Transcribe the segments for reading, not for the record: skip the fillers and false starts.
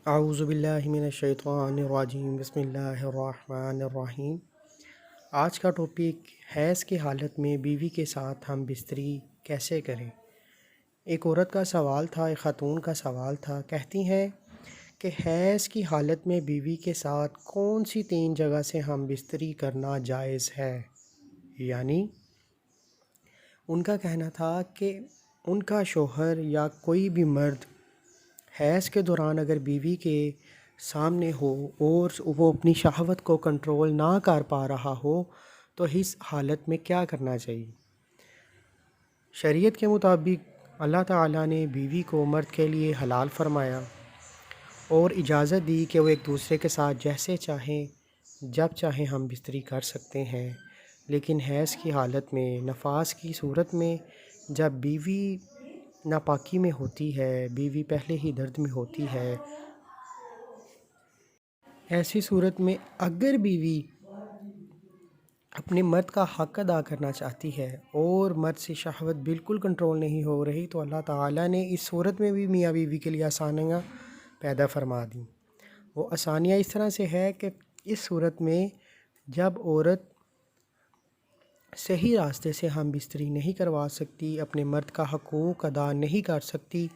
اعوذ باللہ من الشیطان الرجیم بسم اللہ الرحمن الرحیم۔ آج کا ٹاپک حیض کی حالت میں بیوی کے ساتھ ہم بستری کیسے کریں۔ ایک عورت کا سوال تھا، ایک خاتون کا سوال تھا، کہتی ہیں کہ حیض کی حالت میں بیوی کے ساتھ کون سی 3 جگہ سے ہم بستری کرنا جائز ہے۔ یعنی ان کا کہنا تھا کہ ان کا شوہر یا کوئی بھی مرد حیض کے دوران اگر بیوی کے سامنے ہو اور وہ اپنی شہوت کو کنٹرول نہ کر پا رہا ہو تو اس حالت میں کیا کرنا چاہیے۔ شریعت کے مطابق اللہ تعالیٰ نے بیوی کو مرد کے لیے حلال فرمایا اور اجازت دی کہ وہ ایک دوسرے کے ساتھ جیسے چاہیں جب چاہیں ہم بستری کر سکتے ہیں، لیکن حیض کی حالت میں، نفاس کی صورت میں، جب بیوی ناپاکی میں ہوتی ہے، بیوی پہلے ہی درد میں ہوتی ہے، ایسی صورت میں اگر بیوی اپنے مرد کا حق ادا کرنا چاہتی ہے اور مرد سے شہوت بالکل کنٹرول نہیں ہو رہی تو اللہ تعالیٰ نے اس صورت میں بھی میاں بیوی کے لیے آسانیاں پیدا فرما دیں۔ وہ آسانیاں اس طرح سے ہے کہ اس صورت میں جب عورت صحیح راستے سے ہم بستری نہیں کروا سکتی، اپنے مرد کا حقوق ادا نہیں کر سکتی،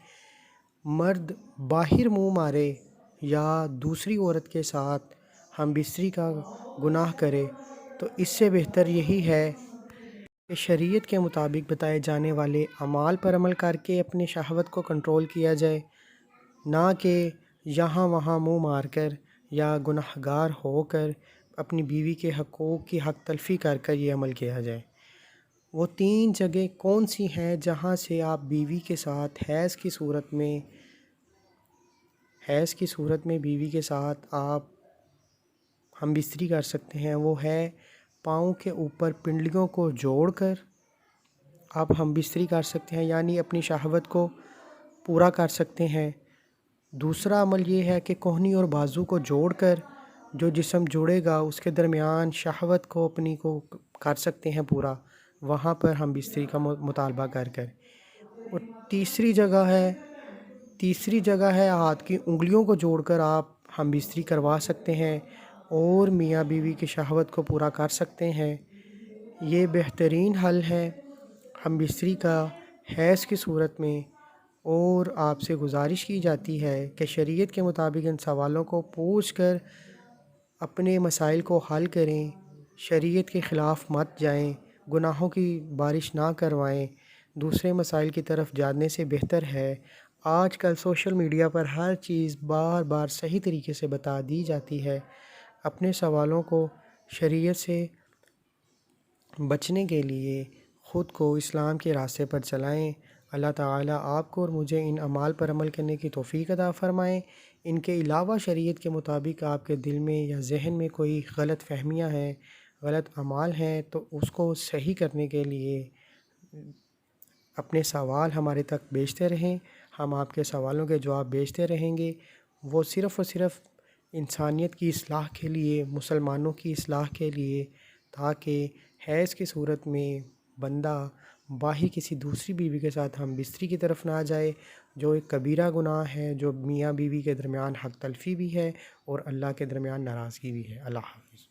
مرد باہر منہ مارے یا دوسری عورت کے ساتھ ہم بستری کا گناہ کرے، تو اس سے بہتر یہی ہے کہ شریعت کے مطابق بتائے جانے والے اعمال پر عمل کر کے اپنے شہوت کو کنٹرول کیا جائے، نہ کہ یہاں وہاں منہ مار کر یا گناہ گار ہو کر اپنی بیوی کے حقوق کی حق تلفی کر کر یہ عمل کیا جائے۔ وہ 3 جگہ کون سی ہیں جہاں سے آپ بیوی کے ساتھ حیض کی صورت میں بیوی کے ساتھ آپ ہم بستری کر سکتے ہیں؟ وہ ہے پاؤں کے اوپر پنڈلیوں کو جوڑ کر آپ ہم بستری کر سکتے ہیں، یعنی اپنی شہوت کو پورا کر سکتے ہیں۔ دوسرا عمل یہ ہے کہ کوہنی اور بازو کو جوڑ کر جو جسم جڑے گا اس کے درمیان شہوت کو اپنی کو کر سکتے ہیں پورا، وہاں پر ہم بستری کا مطالبہ کر کر۔ اور تیسری جگہ ہے ہاتھ کی انگلیوں کو جوڑ کر آپ ہم بستری کروا سکتے ہیں اور میاں بیوی کی شہوت کو پورا کر سکتے ہیں۔ یہ بہترین حل ہے ہم بستری کا حیض کی صورت میں، اور آپ سے گزارش کی جاتی ہے کہ شریعت کے مطابق ان سوالوں کو پوچھ کر اپنے مسائل کو حل کریں، شریعت کے خلاف مت جائیں، گناہوں کی بارش نہ کروائیں، دوسرے مسائل کی طرف جانے سے بہتر ہے۔ آج کل سوشل میڈیا پر ہر چیز بار بار صحیح طریقے سے بتا دی جاتی ہے۔ اپنے سوالوں کو شریعت سے بچنے کے لیے خود کو اسلام کے راستے پر چلائیں۔ اللہ تعالیٰ آپ کو اور مجھے ان اعمال پر عمل کرنے کی توفیق عطا فرمائیں۔ ان کے علاوہ شریعت کے مطابق آپ کے دل میں یا ذہن میں کوئی غلط فہمیاں ہیں، غلط اعمال ہیں، تو اس کو صحیح کرنے کے لیے اپنے سوال ہمارے تک بھیجتے رہیں، ہم آپ کے سوالوں کے جواب بھیجتے رہیں گے۔ وہ صرف اور صرف انسانیت کی اصلاح کے لیے، مسلمانوں کی اصلاح کے لیے، تاکہ حیض کی صورت میں بندہ باہر کسی دوسری بیوی کے ساتھ ہم بستری کی طرف نہ جائے، جو ایک کبیرہ گناہ ہے، جو میاں بیوی کے درمیان حق تلفی بھی ہے اور اللہ کے درمیان ناراضگی بھی ہے۔ اللہ حافظ۔